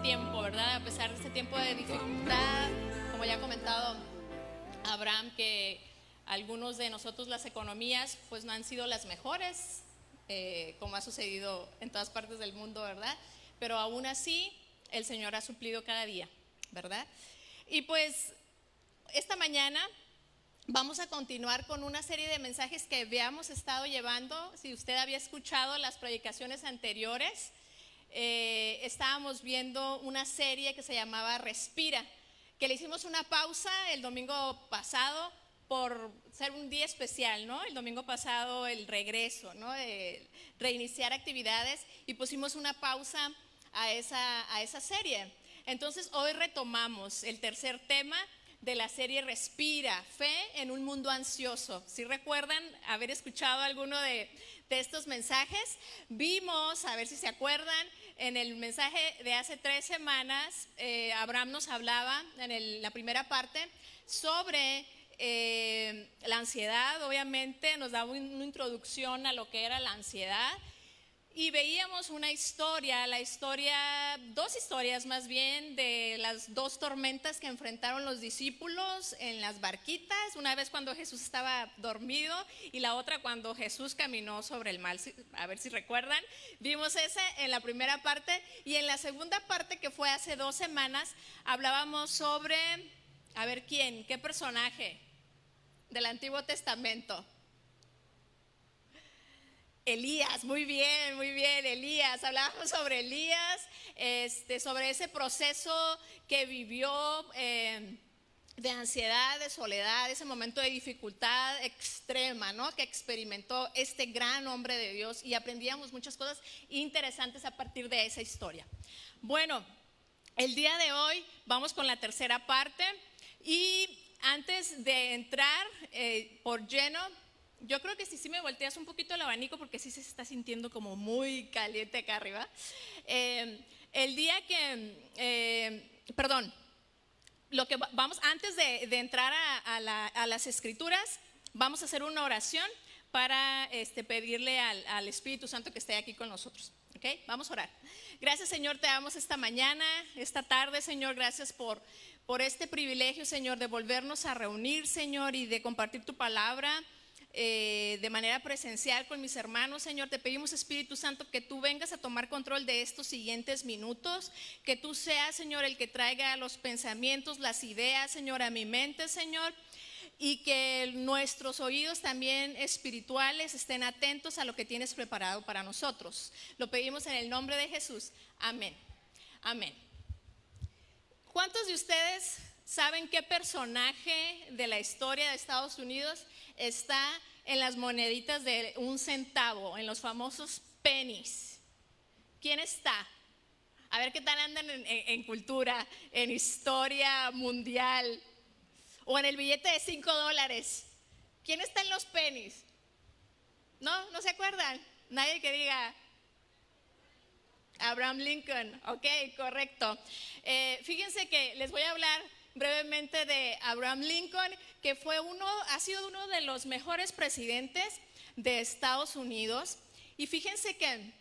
tiempo, ¿verdad? A pesar de este tiempo de dificultad, como ya ha comentado Abraham, que algunos de nosotros las economías pues no han sido las mejores, como ha sucedido en todas partes del mundo, ¿verdad? Pero aún así el Señor ha suplido cada día, ¿verdad? Y pues esta mañana vamos a continuar con una serie de mensajes que habíamos estado llevando. Si usted había escuchado las predicaciones anteriores, estábamos viendo una serie que se llamaba Respira, que le hicimos una pausa el domingo pasado por ser un día especial, ¿no? El domingo pasado el regreso, ¿no? Reiniciar actividades, y pusimos una pausa a esa serie. Entonces hoy retomamos el tercer tema de la serie Respira, fe en un mundo ansioso. Si recuerdan haber escuchado alguno de estos mensajes, vimos, a ver si se acuerdan, en el mensaje de hace 3 semanas, Abraham nos hablaba en la primera parte sobre la ansiedad. Obviamente nos daba una introducción a lo que era la ansiedad. Y veíamos dos historias más bien, de las 2 tormentas que enfrentaron los discípulos en las barquitas, una vez cuando Jesús estaba dormido y la otra cuando Jesús caminó sobre el mar. A ver si recuerdan, vimos ese en la primera parte, y en la segunda parte, que fue hace 2 semanas, hablábamos sobre, a ver qué personaje del Antiguo Testamento. Elías, muy bien, Elías. Hablábamos sobre Elías, sobre ese proceso que vivió de ansiedad, de soledad, ese momento de dificultad extrema, ¿no? Que experimentó este gran hombre de Dios, y aprendíamos muchas cosas interesantes a partir de esa historia. Bueno, el día de hoy vamos con la tercera parte, y antes de entrar por lleno, yo creo que sí me volteas un poquito el abanico, porque sí se está sintiendo como muy caliente acá arriba. El día que, lo que vamos, antes de entrar a las escrituras, vamos a hacer una oración para pedirle al Espíritu Santo que esté aquí con nosotros. ¿Okay? Vamos a orar. Gracias, Señor, te damos esta mañana, esta tarde, Señor. Gracias por este privilegio, Señor, de volvernos a reunir, Señor, y de compartir tu palabra de manera presencial con mis hermanos. Señor, te pedimos, Espíritu Santo, que tú vengas a tomar control de estos siguientes minutos, que tú seas, Señor, el que traiga los pensamientos, las ideas, Señor, a mi mente, Señor, y que nuestros oídos también espirituales estén atentos a lo que tienes preparado para nosotros. Lo pedimos en el nombre de Jesús. Amén. Amén. ¿Cuántos de ustedes saben qué personaje de la historia de Estados Unidos está en las moneditas de 1 centavo, en los famosos pennies? ¿Quién está? A ver qué tal andan en cultura, en historia mundial, o en el billete de $5. ¿Quién está en los pennies? ¿No se acuerdan? Nadie que diga Abraham Lincoln. Ok, correcto. Fíjense que les voy a hablar brevemente de Abraham Lincoln, que ha sido uno de los mejores presidentes de Estados Unidos. Y fíjense que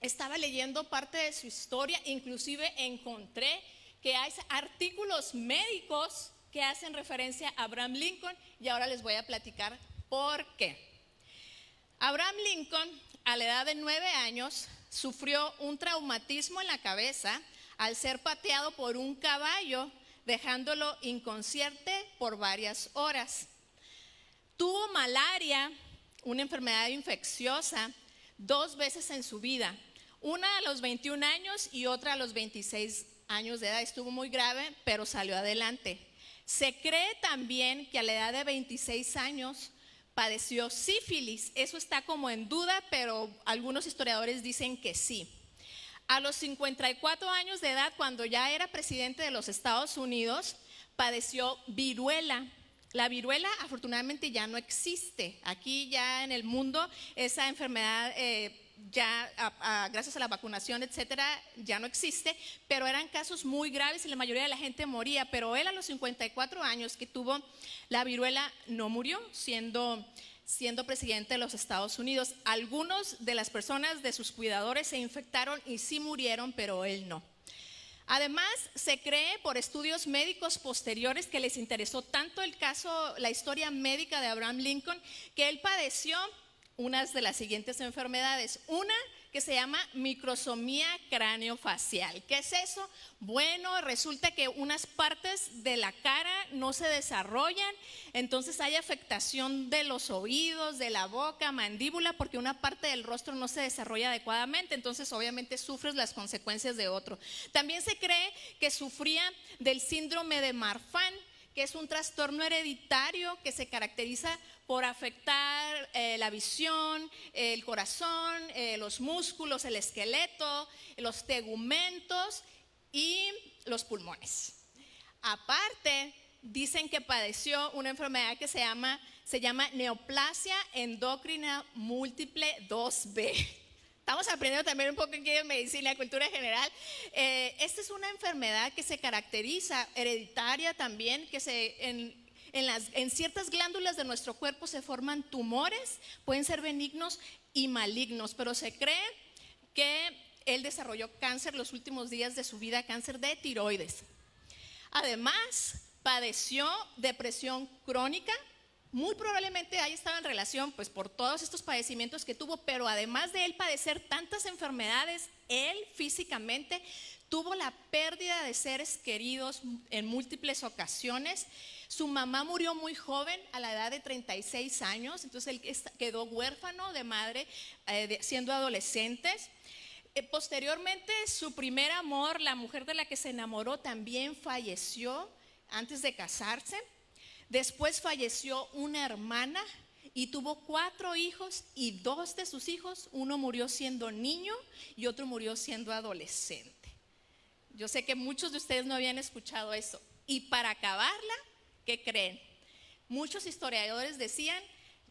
estaba leyendo parte de su historia, inclusive encontré que hay artículos médicos que hacen referencia a Abraham Lincoln, y ahora les voy a platicar por qué. Abraham Lincoln, a la edad de 9 años, sufrió un traumatismo en la cabeza al ser pateado por un caballo, dejándolo inconsciente por varias horas. Tuvo malaria, una enfermedad infecciosa, 2 veces en su vida, una a los 21 años y otra a los 26 años de edad. Estuvo muy grave, pero salió adelante. Se cree también que a la edad de 26 años padeció sífilis. Eso está como en duda, pero algunos historiadores dicen que sí. A los 54 años de edad, cuando ya era presidente de los Estados Unidos, padeció viruela. La viruela afortunadamente ya no existe. Aquí ya en el mundo esa enfermedad gracias a la vacunación, etcétera, ya no existe, pero eran casos muy graves y la mayoría de la gente moría. Pero él, a los 54 años que tuvo la viruela, no murió, siendo presidente de los Estados Unidos. Algunos de las personas de sus cuidadores se infectaron y sí murieron, pero él no. Además, se cree por estudios médicos posteriores que les interesó tanto el caso, la historia médica de Abraham Lincoln, que él padeció unas de las siguientes enfermedades. Una que se llama microsomía craneofacial. ¿Qué es eso? Bueno, resulta que unas partes de la cara no se desarrollan, entonces hay afectación de los oídos, de la boca, mandíbula, porque una parte del rostro no se desarrolla adecuadamente, entonces obviamente sufres las consecuencias de otro. También se cree que sufría del síndrome de Marfan, que es un trastorno hereditario que se caracteriza por afectar la visión, el corazón, los músculos, el esqueleto, los tegumentos y los pulmones. Aparte, dicen que padeció una enfermedad que se llama neoplasia endocrina múltiple 2B. Estamos aprendiendo también un poco aquí de medicina, cultura general. Esta es una enfermedad que se caracteriza, hereditaria también, que en ciertas glándulas de nuestro cuerpo se forman tumores, pueden ser benignos y malignos, pero se cree que él desarrolló cáncer los últimos días de su vida, cáncer de tiroides. Además, padeció depresión crónica. Muy probablemente ahí estaba en relación pues por todos estos padecimientos que tuvo, pero además de él padecer tantas enfermedades, él físicamente tuvo la pérdida de seres queridos en múltiples ocasiones. Su mamá murió muy joven, a la edad de 36 años, entonces él quedó huérfano de madre siendo adolescentes. Posteriormente, su primer amor, la mujer de la que se enamoró, también falleció antes de casarse. Después falleció una hermana y tuvo 4 hijos, y 2 de sus hijos, uno murió siendo niño y otro murió siendo adolescente. Yo sé que muchos de ustedes no habían escuchado eso. Y para acabarla, ¿qué creen? Muchos historiadores decían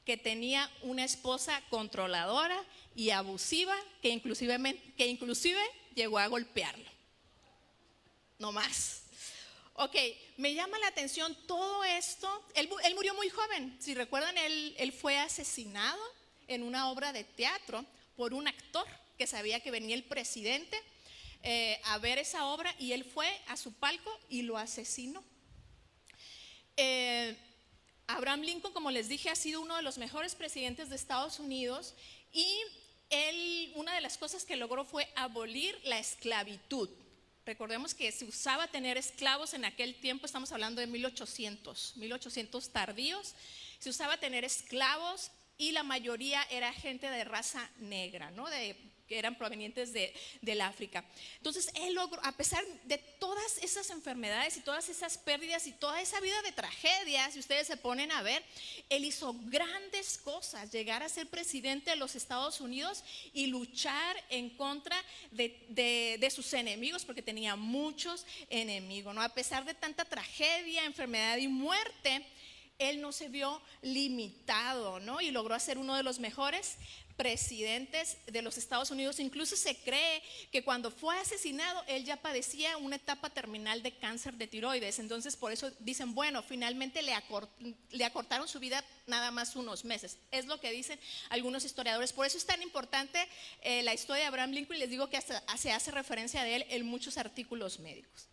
que tenía una esposa controladora y abusiva que inclusive llegó a golpearlo. No más. Ok, me llama la atención todo esto. Él murió muy joven. Si recuerdan, él fue asesinado en una obra de teatro por un actor que sabía que venía el presidente a ver esa obra, y él fue a su palco y lo asesinó. Abraham Lincoln, como les dije, ha sido uno de los mejores presidentes de Estados Unidos, y él, una de las cosas que logró fue abolir la esclavitud. Recordemos que se usaba tener esclavos en aquel tiempo, estamos hablando de 1800 tardíos, se usaba tener esclavos, y la mayoría era gente de raza negra, ¿no? Que eran provenientes del África. Entonces él logró, a pesar de todas esas enfermedades y todas esas pérdidas y toda esa vida de tragedias, si ustedes se ponen a ver, él hizo grandes cosas, llegar a ser presidente de los Estados Unidos y luchar en contra de sus enemigos, porque tenía muchos enemigos, ¿no? A pesar de tanta tragedia, enfermedad y muerte, él no se vio limitado, ¿no? Y logró ser uno de los mejores presidentes de los Estados Unidos. Incluso se cree que cuando fue asesinado, él ya padecía una etapa terminal de cáncer de tiroides. Entonces, por eso dicen, bueno, finalmente le acortaron su vida nada más unos meses. Es lo que dicen algunos historiadores. Por eso es tan importante la historia de Abraham Lincoln, y les digo que hasta se hace referencia de él en muchos artículos médicos.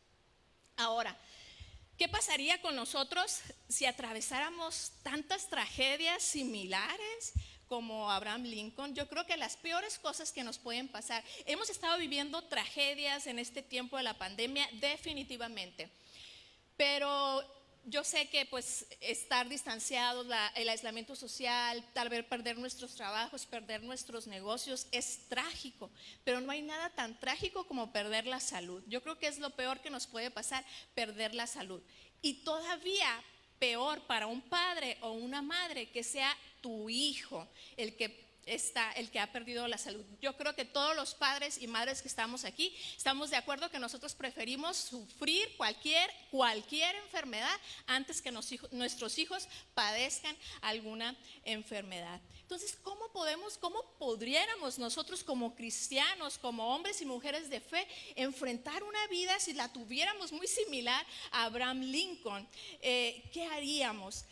Ahora, ¿qué pasaría con nosotros si atravesáramos tantas tragedias similares como Abraham Lincoln? Yo creo que las peores cosas que nos pueden pasar, hemos estado viviendo tragedias en este tiempo de la pandemia, definitivamente, pero yo sé que pues estar distanciados, el aislamiento social, tal vez perder nuestros trabajos, perder nuestros negocios es trágico, pero no hay nada tan trágico como perder la salud. Yo creo que es lo peor que nos puede pasar, perder la salud. Y todavía peor para un padre o una madre que sea tu hijo el que ha perdido la salud. Yo creo que todos los padres y madres que estamos aquí estamos de acuerdo que nosotros preferimos sufrir cualquier enfermedad antes que nuestros hijos padezcan alguna enfermedad. Entonces, ¿cómo podríamos nosotros como cristianos, como hombres y mujeres de fe, enfrentar una vida si la tuviéramos muy similar a Abraham Lincoln? ¿Qué haríamos?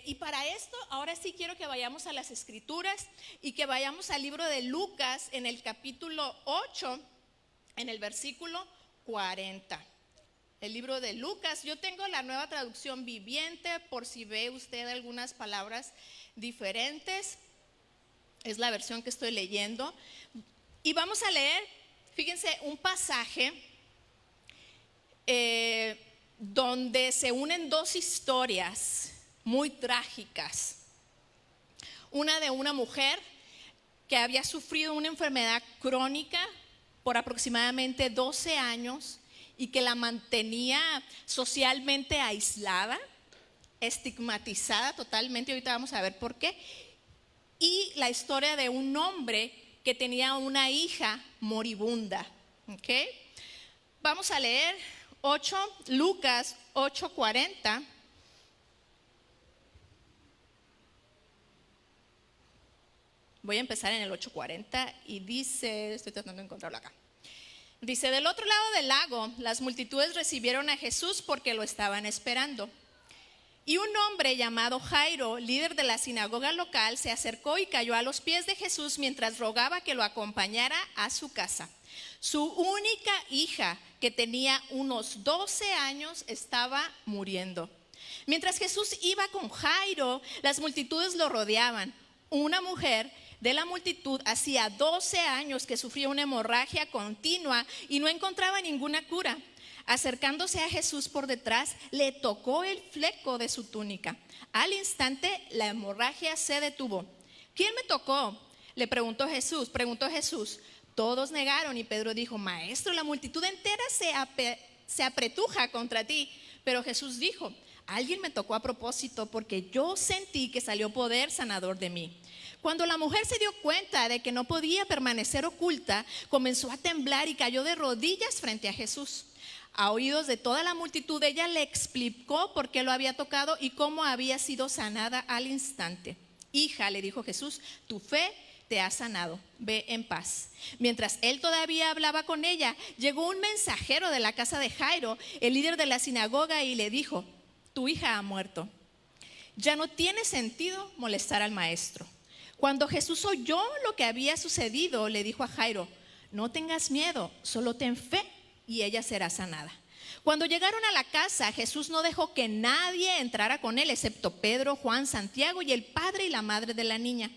Y para esto, ahora sí quiero que vayamos a las Escrituras y que vayamos al libro de Lucas en el capítulo 8, en el versículo 40. El libro de Lucas. Yo tengo la Nueva Traducción Viviente, por si ve usted algunas palabras diferentes. Es la versión que estoy leyendo. Y vamos a leer, fíjense, un pasaje donde se unen dos historias muy trágicas. Una de una mujer que había sufrido una enfermedad crónica por aproximadamente 12 años y que la mantenía socialmente aislada, estigmatizada totalmente. Ahorita vamos a ver por qué. Y la historia de un hombre que tenía una hija moribunda. ¿Okay? Vamos a leer Lucas 8:40. Voy a empezar en el 8:40 y dice, estoy tratando de encontrarlo acá. Dice, del otro lado del lago, las multitudes recibieron a Jesús porque lo estaban esperando. Y un hombre llamado Jairo, líder de la sinagoga local, se acercó y cayó a los pies de Jesús mientras rogaba que lo acompañara a su casa. Su única hija, que tenía unos 12 años, estaba muriendo. Mientras Jesús iba con Jairo, las multitudes lo rodeaban. Una mujer de la multitud hacía 12 años que sufría una hemorragia continua y no encontraba ninguna cura. Acercándose a Jesús por detrás, le tocó el fleco de su túnica. Al instante, la hemorragia se detuvo. ¿Quién me tocó?, le preguntó Jesús. Todos negaron y Pedro dijo, Maestro, la multitud entera se apretuja contra ti. Pero Jesús dijo, alguien me tocó a propósito porque yo sentí que salió poder sanador de mí. Cuando la mujer se dio cuenta de que no podía permanecer oculta, comenzó a temblar y cayó de rodillas frente a Jesús. A oídos de toda la multitud, ella le explicó por qué lo había tocado y cómo había sido sanada al instante. Hija, le dijo Jesús, tu fe te ha sanado, ve en paz. Mientras él todavía hablaba con ella, llegó un mensajero de la casa de Jairo, el líder de la sinagoga, y le dijo, tu hija ha muerto. Ya no tiene sentido molestar al maestro. Cuando Jesús oyó lo que había sucedido, le dijo a Jairo, no tengas miedo, solo ten fe y ella será sanada. Cuando llegaron a la casa, Jesús no dejó que nadie entrara con él, excepto Pedro, Juan, Santiago y el padre y la madre de la niña.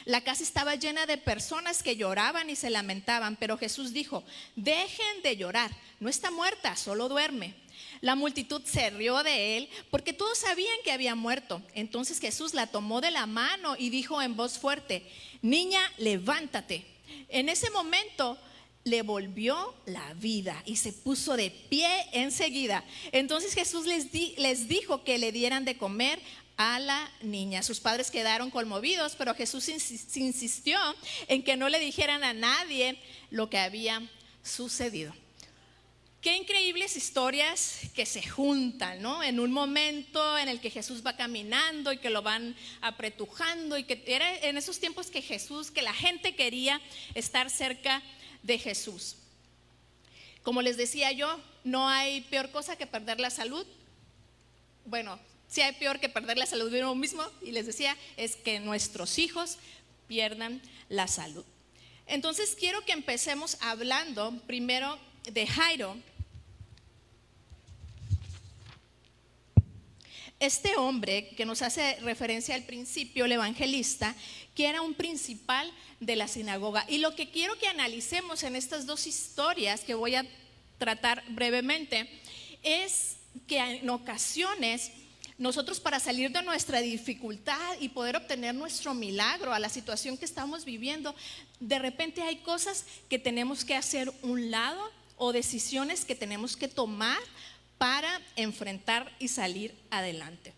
La casa estaba llena de personas que lloraban y se lamentaban, pero Jesús dijo, dejen de llorar, no está muerta, solo duerme. La multitud se rió de él porque todos sabían que había muerto. Entonces Jesús la tomó de la mano y dijo en voz fuerte, niña, levántate. En ese momento le volvió la vida y se puso de pie enseguida. Entonces Jesús les dijo que le dieran de comer a la niña. Sus padres quedaron conmovidos, pero Jesús insistió en que no le dijeran a nadie lo que había sucedido. Qué increíbles historias que se juntan, ¿no? En un momento en el que Jesús va caminando y que lo van apretujando, y que era en esos tiempos que la gente quería estar cerca de Jesús. Como les decía yo, no hay peor cosa que perder la salud. Bueno, sí hay peor que perder la salud de uno mismo, y les decía, es que nuestros hijos pierdan la salud. Entonces quiero que empecemos hablando primero de Jairo. Este hombre que nos hace referencia al principio, el evangelista, que era un principal de la sinagoga. Y lo que quiero que analicemos en estas dos historias que voy a tratar brevemente es que en ocasiones nosotros, para salir de nuestra dificultad y poder obtener nuestro milagro a la situación que estamos viviendo, de repente hay cosas que tenemos que hacer un lado o decisiones que tenemos que tomar para enfrentar y salir adelante.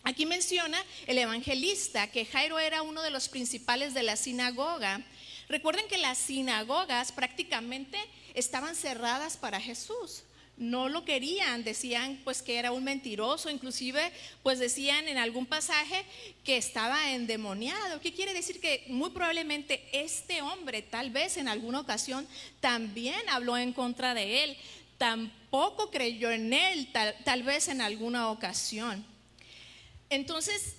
Aquí menciona el evangelista que Jairo era uno de los principales de la sinagoga. Recuerden que las sinagogas prácticamente estaban cerradas para Jesús. No lo querían, decían pues que era un mentiroso, inclusive pues decían en algún pasaje que estaba endemoniado. ¿Qué quiere decir? Que muy probablemente este hombre tal vez en alguna ocasión también habló en contra de él, tampoco creyó en él, tal vez en alguna ocasión. Entonces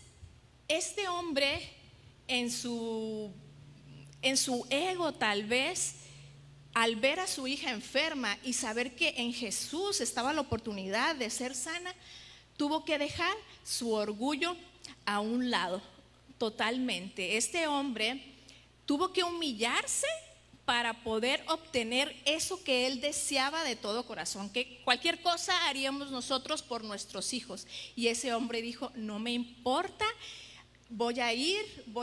este hombre en su ego tal vez al ver a su hija enferma y saber que en Jesús estaba la oportunidad de ser sana, tuvo que dejar su orgullo a un lado totalmente. Este hombre tuvo que humillarse para poder obtener eso que él deseaba de todo corazón, que cualquier cosa haríamos nosotros por nuestros hijos. Y ese hombre dijo: no me importa, voy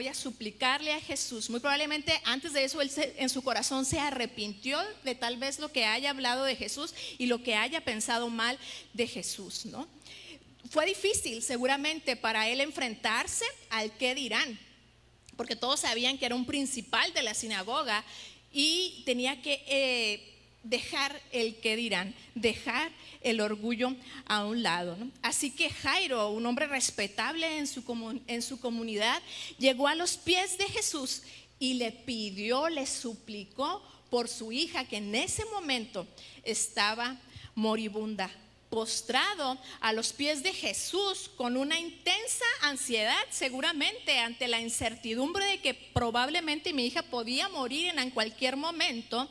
a suplicarle a Jesús. Muy probablemente antes de eso él en su corazón se arrepintió de tal vez lo que haya hablado de Jesús y lo que haya pensado mal de Jesús, ¿no? Fue difícil seguramente para él enfrentarse al qué dirán, porque todos sabían que era un principal de la sinagoga y tenía que dejar el qué dirán, dejar el orgullo a un lado, ¿no? Así que Jairo, un hombre respetable en su comunidad, llegó a los pies de Jesús y le pidió, le suplicó por su hija, que en ese momento estaba moribunda, postrado a los pies de Jesús con una intensa ansiedad, seguramente ante la incertidumbre de que probablemente mi hija podía morir en cualquier momento.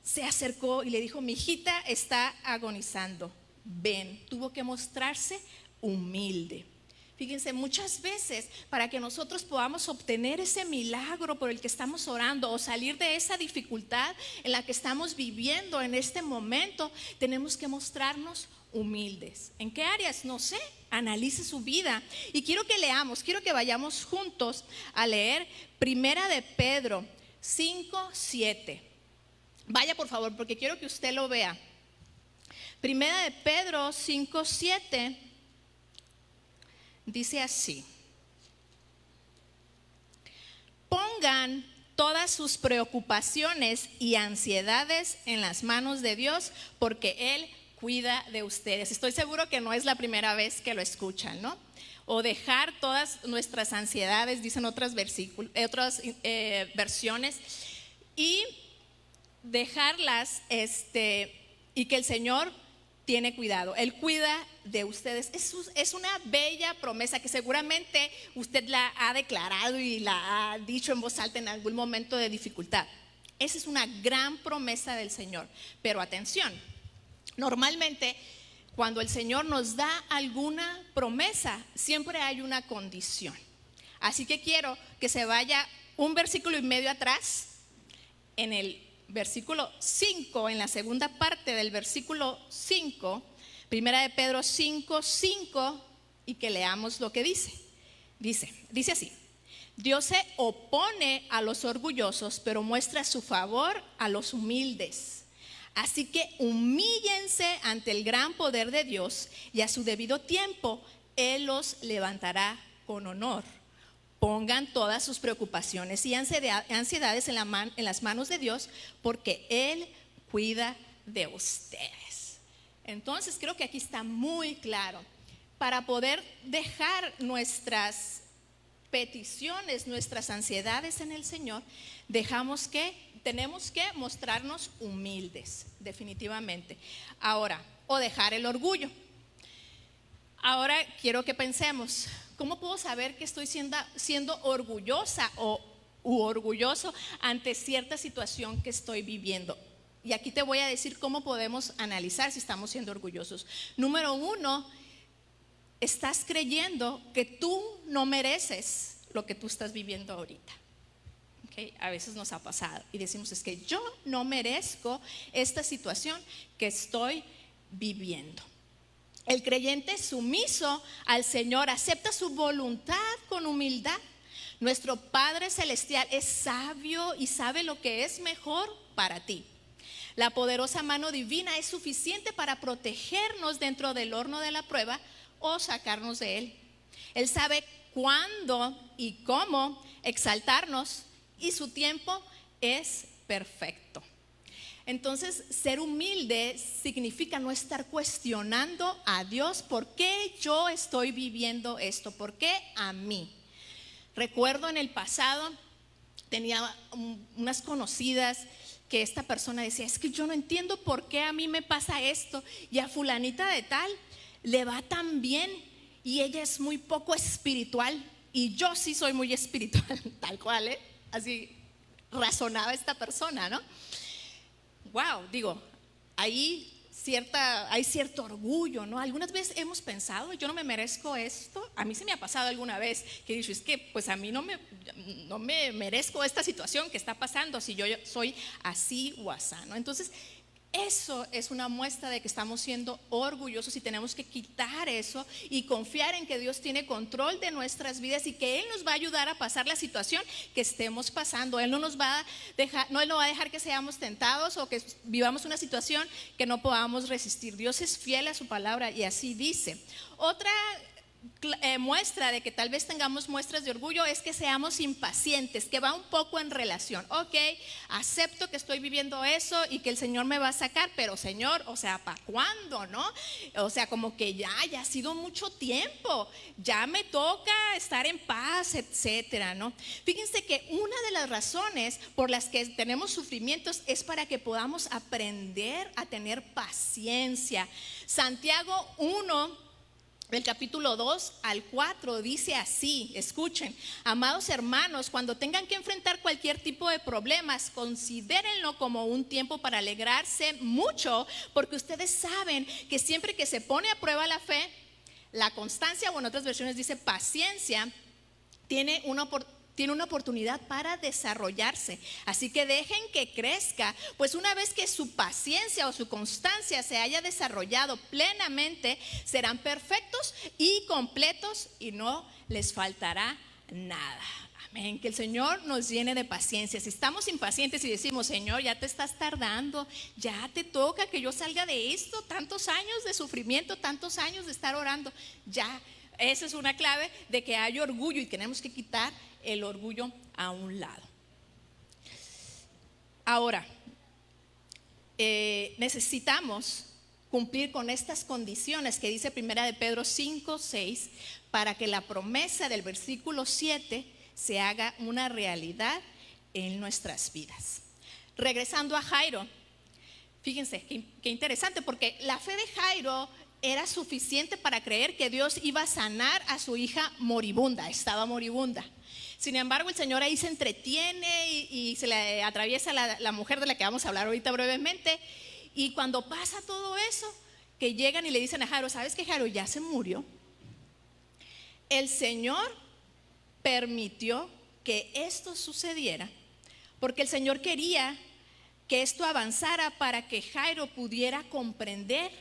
Se acercó y le dijo: mi hijita está agonizando, ven. Tuvo que mostrarse humilde. Fíjense, muchas veces para que nosotros podamos obtener ese milagro por el que estamos orando o salir de esa dificultad en la que estamos viviendo en este momento, tenemos que mostrarnos humildes. ¿En qué áreas? No sé, analice su vida. Y quiero que vayamos juntos a leer Primera de Pedro 5:7. Vaya por favor, porque quiero que usted lo vea. Primera de Pedro 5:7 dice así: pongan todas sus preocupaciones y ansiedades en las manos de Dios, porque Él cuida de ustedes. Estoy seguro que no es la primera vez que lo escuchan, ¿no? O dejar todas nuestras ansiedades, dicen otras versiones, y dejarlas y que el Señor tiene cuidado. Él cuida de ustedes. Es una bella promesa que seguramente usted la ha declarado y la ha dicho en voz alta en algún momento de dificultad. Esa es una gran promesa del Señor. Pero atención, normalmente cuando el Señor nos da alguna promesa, siempre hay una condición. Así que quiero que se vaya un versículo y medio atrás, en el versículo 5, en la segunda parte del versículo 5, Primera de Pedro 5:5, y que leamos lo que dice. Dice así: Dios se opone a los orgullosos, pero muestra su favor a los humildes. Así que humíllense ante el gran poder de Dios, y a su debido tiempo Él los levantará con honor. Pongan todas sus preocupaciones y ansiedades en las manos de Dios, porque Él cuida de ustedes. Entonces creo que aquí está muy claro. Para poder dejar nuestras peticiones, nuestras ansiedades en el Señor, tenemos que mostrarnos humildes, definitivamente. Ahora, o dejar el orgullo. Ahora quiero que pensemos: ¿cómo puedo saber que estoy siendo orgullosa u orgulloso ante cierta situación que estoy viviendo? Y aquí te voy a decir cómo podemos analizar si estamos siendo orgullosos. Número 1, estás creyendo que tú no mereces lo que tú estás viviendo ahorita. ¿Okay? A veces nos ha pasado y decimos: es que yo no merezco esta situación que estoy viviendo. El creyente sumiso al Señor acepta su voluntad con humildad. Nuestro Padre Celestial es sabio y sabe lo que es mejor para ti. La poderosa mano divina es suficiente para protegernos dentro del horno de la prueba o sacarnos de él. Él sabe cuándo y cómo exaltarnos, y su tiempo es perfecto. Entonces, ser humilde significa no estar cuestionando a Dios: ¿por qué yo estoy viviendo esto? ¿Por qué a mí? Recuerdo en el pasado, tenía unas conocidas que esta persona decía: es que yo no entiendo por qué a mí me pasa esto y a fulanita de tal le va tan bien y ella es muy poco espiritual y yo sí soy muy espiritual, tal cual, así razonaba esta persona, ¿no? wow, digo, hay cierto orgullo, ¿no? Algunas veces hemos pensado, yo no me merezco esto. A mí se me ha pasado alguna vez que he dicho, es que pues a mí no me merezco esta situación que está pasando si yo soy así o asá, ¿no? Entonces, eso es una muestra de que estamos siendo orgullosos y tenemos que quitar eso y confiar en que Dios tiene control de nuestras vidas y que Él nos va a ayudar a pasar la situación que estemos pasando. Él no nos va a dejar, no va a dejar que seamos tentados o que vivamos una situación que no podamos resistir. Dios es fiel a su palabra y así dice. Otra muestra de que tal vez tengamos muestras de orgullo es que seamos impacientes, que va un poco en relación. Ok, acepto que estoy viviendo eso y que el Señor me va a sacar, pero Señor, o sea, ¿para cuándo, no? O sea, como que ya ha sido mucho tiempo, ya me toca estar en paz, etcétera, ¿no? Fíjense que una de las razones por las que tenemos sufrimientos es para que podamos aprender a tener paciencia. Santiago 1, del capítulo 2 al 4 dice así, escuchen: amados hermanos, cuando tengan que enfrentar cualquier tipo de problemas, considérenlo como un tiempo para alegrarse mucho, porque ustedes saben que siempre que se pone a prueba la fe, la constancia, o en otras versiones dice paciencia, tiene una oportunidad para desarrollarse. Así que dejen que crezca, pues una vez que su paciencia o su constancia se haya desarrollado plenamente, serán perfectos y completos y no les faltará nada. Amén. Que el Señor nos llene de paciencia. Si estamos impacientes y decimos, Señor, ya te estás tardando, ya te toca que yo salga de esto, tantos años de sufrimiento, tantos años de estar orando, ya. Esa es una clave de que hay orgullo y tenemos que quitar el orgullo a un lado. Ahora, necesitamos cumplir con estas condiciones que dice Primera de Pedro 5:6 para que la promesa del versículo 7 se haga una realidad en nuestras vidas. Regresando a Jairo, fíjense qué interesante, porque la fe de Jairo era suficiente para creer que Dios iba a sanar a su hija moribunda, estaba moribunda. Sin embargo, el Señor ahí se entretiene y se le atraviesa la mujer de la que vamos a hablar ahorita brevemente. Y cuando pasa todo eso, que llegan y le dicen a Jairo, ¿sabes que Jairo ya se murió? El Señor permitió que esto sucediera porque el Señor quería que esto avanzara para que Jairo pudiera comprender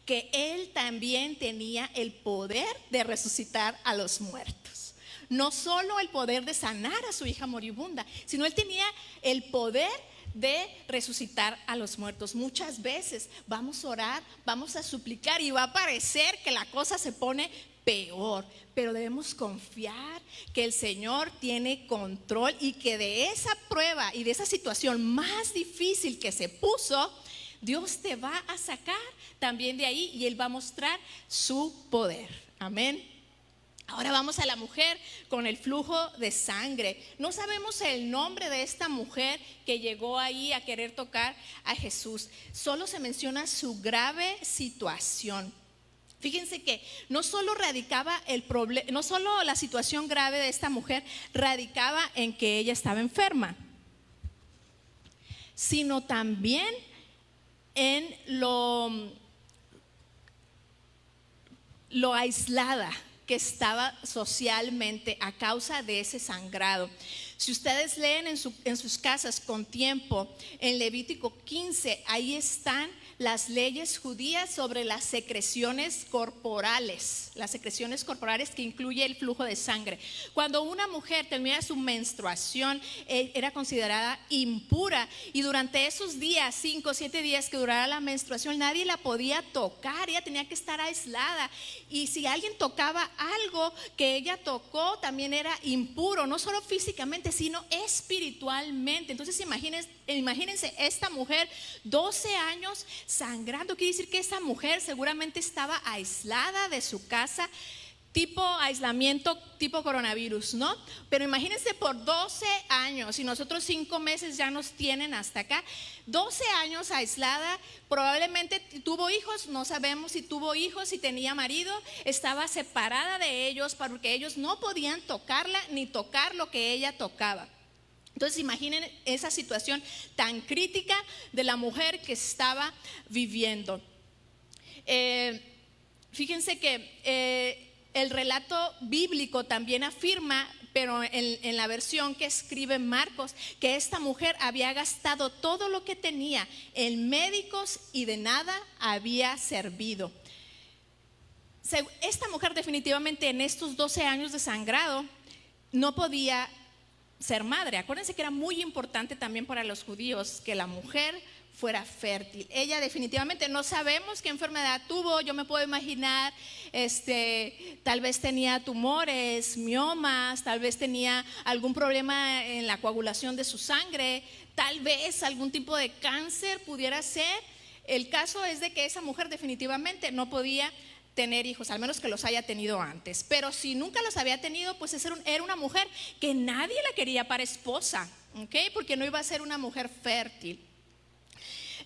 que él también tenía el poder de resucitar a los muertos. No solo el poder de sanar a su hija moribunda, sino él tenía el poder de resucitar a los muertos. Muchas veces vamos a orar, vamos a suplicar y va a parecer que la cosa se pone peor, pero debemos confiar que el Señor tiene control y que de esa prueba y de esa situación más difícil que se puso, Dios te va a sacar también de ahí y Él va a mostrar su poder. Amén. Ahora vamos a la mujer con el flujo de sangre. No sabemos el nombre de esta mujer que llegó ahí a querer tocar a Jesús. Solo se menciona su grave situación. Fíjense que no solo radicaba el problema, no solo la situación grave de esta mujer radicaba en que ella estaba enferma, sino también en lo aislada que estaba socialmente a causa de ese sangrado. Si ustedes leen en sus casas con tiempo, en Levítico 15, ahí están las leyes judías sobre las secreciones corporales que incluye el flujo de sangre. Cuando una mujer termina su menstruación, era considerada impura, y durante esos días, 5 o 7 días que durara la menstruación, nadie la podía tocar, ella tenía que estar aislada, y si alguien tocaba algo que ella tocó, también era impuro, no solo físicamente, sino espiritualmente. Entonces imagínense esta mujer 12 años sangrando. Quiere decir que esta mujer seguramente estaba aislada de su casa, tipo aislamiento tipo coronavirus, ¿no? Pero imagínense por 12 años, y nosotros 5 meses ya nos tienen hasta acá. 12 años aislada, probablemente tuvo hijos, no sabemos si tuvo hijos, si tenía marido, estaba separada de ellos porque ellos no podían tocarla ni tocar lo que ella tocaba. Entonces imaginen esa situación tan crítica de la mujer que estaba viviendo. Fíjense que el relato bíblico también afirma, pero en la versión que escribe Marcos, que esta mujer había gastado todo lo que tenía en médicos y de nada había servido. Esta mujer definitivamente en estos 12 años de sangrado no podía ser madre. Acuérdense que era muy importante también para los judíos que la mujer fuera fértil. Ella definitivamente, no sabemos qué enfermedad tuvo. Yo me puedo imaginar, tal vez tenía tumores, miomas, tal vez tenía algún problema en la coagulación de su sangre, tal vez algún tipo de cáncer pudiera ser. El caso es de que esa mujer definitivamente no podía tener hijos, al menos que los haya tenido antes. Pero si nunca los había tenido, pues era una mujer que nadie la quería para esposa, ¿okay? Porque no iba a ser una mujer fértil.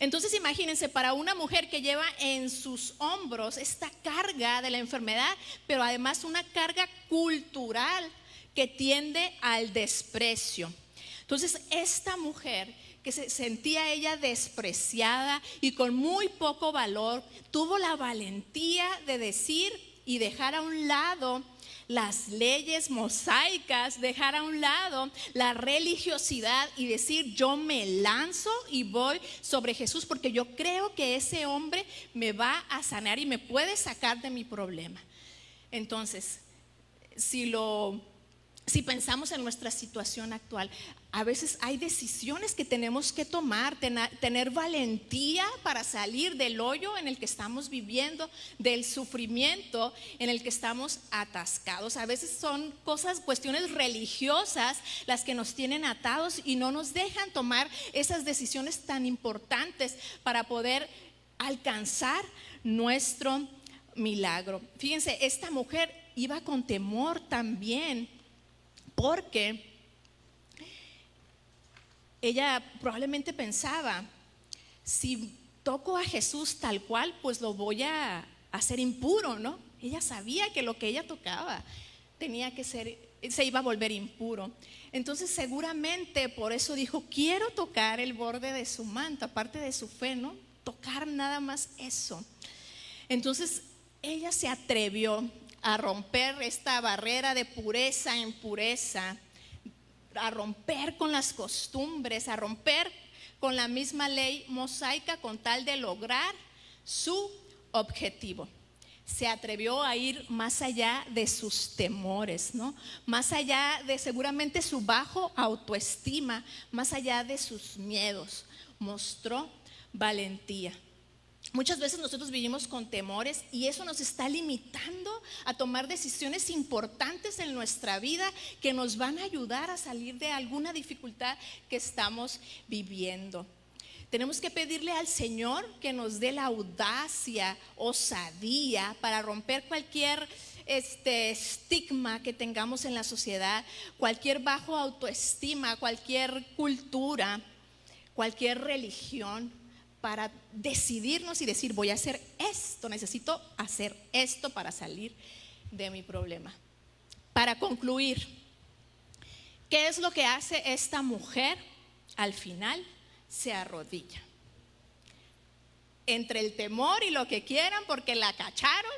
Entonces imagínense, para una mujer que lleva en sus hombros esta carga de la enfermedad, pero además una carga cultural que tiende al desprecio. Entonces esta mujer, que se sentía ella despreciada y con muy poco valor, tuvo la valentía de decir y dejar a un lado las leyes mosaicas, dejar a un lado la religiosidad y decir: yo me lanzo y voy sobre Jesús, porque yo creo que ese hombre me va a sanar y me puede sacar de mi problema. Entonces, si pensamos en nuestra situación actual, a veces hay decisiones que tenemos que tomar, tener valentía para salir del hoyo en el que estamos viviendo, del sufrimiento en el que estamos atascados. A veces son cuestiones religiosas las que nos tienen atados y no nos dejan tomar esas decisiones tan importantes para poder alcanzar nuestro milagro. Fíjense, esta mujer iba con temor también, porque ella probablemente pensaba: si toco a Jesús tal cual, pues lo voy a hacer impuro, ¿no? Ella sabía que lo que ella tocaba se iba a volver impuro. Entonces seguramente por eso dijo: quiero tocar el borde de su manto, aparte de su fe, ¿no? Tocar nada más eso. Entonces ella se atrevió a romper esta barrera de pureza en pureza, a romper con las costumbres, a romper con la misma ley mosaica con tal de lograr su objetivo. Se atrevió a ir más allá de sus temores, ¿no? Más allá de seguramente su bajo autoestima, más allá de sus miedos. Mostró valentía. Muchas veces nosotros vivimos con temores y eso nos está limitando a tomar decisiones importantes en nuestra vida que nos van a ayudar a salir de alguna dificultad que estamos viviendo. Tenemos que pedirle al Señor que nos dé la audacia, osadía para romper cualquier estigma que tengamos en la sociedad, cualquier bajo autoestima, cualquier cultura, cualquier religión, para decidirnos y decir: voy a hacer esto, necesito hacer esto para salir de mi problema. Para concluir, ¿qué es lo que hace esta mujer? Al final se arrodilla. Entre el temor y lo que quieran, porque la cacharon,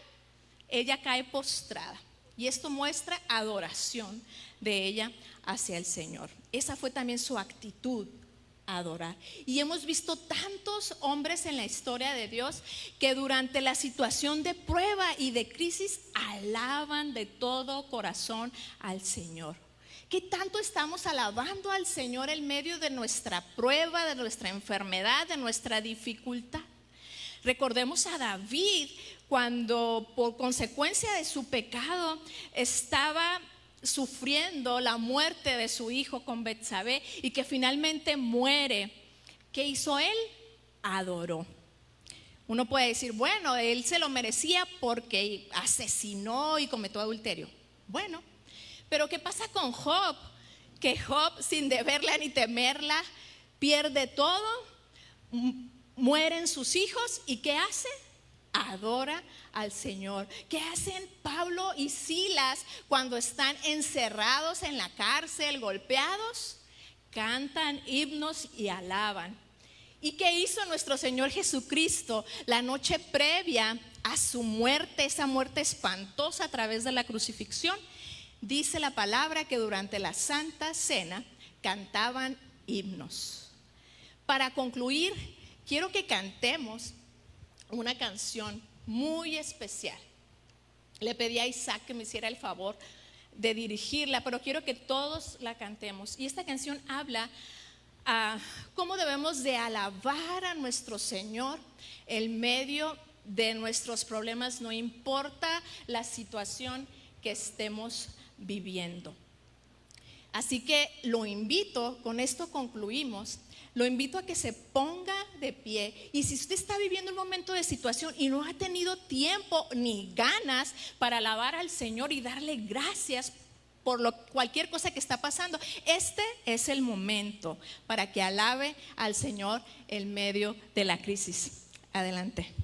ella cae postrada. Y esto muestra adoración de ella hacia el Señor. Esa fue también su actitud, adorar. Y hemos visto tantos hombres en la historia de Dios que durante la situación de prueba y de crisis alaban de todo corazón al Señor. ¿Qué tanto estamos alabando al Señor en medio de nuestra prueba, de nuestra enfermedad, de nuestra dificultad? Recordemos a David, cuando por consecuencia de su pecado estaba sufriendo la muerte de su hijo con Betsabé y que finalmente muere. ¿Qué hizo él? Adoró. Uno puede decir: bueno, él se lo merecía porque asesinó y cometió adulterio. Bueno, pero ¿qué pasa con Job? Que Job, sin deberla ni temerla, pierde todo, mueren sus hijos, ¿y qué hace? Adora al Señor. ¿Qué hacen Pablo y Silas cuando están encerrados en la cárcel, golpeados? cantan himnos y alaban. ¿Y qué hizo nuestro Señor Jesucristo la noche previa a su muerte, esa muerte espantosa a través de la crucifixión? Dice la palabra que durante la Santa Cena cantaban himnos. Para concluir, quiero que cantemos una canción muy especial. Le pedí a Isaac que me hiciera el favor de dirigirla, pero quiero que todos la cantemos. Y esta canción habla cómo debemos de alabar a nuestro Señor en medio de nuestros problemas, no importa la situación que estemos viviendo. Así que lo invito, con esto concluimos, lo invito a que se ponga de pie. Y si usted está viviendo un momento de situación y no ha tenido tiempo ni ganas para alabar al Señor y darle gracias por cualquier cosa que está pasando, este es el momento para que alabe al Señor en medio de la crisis. Adelante.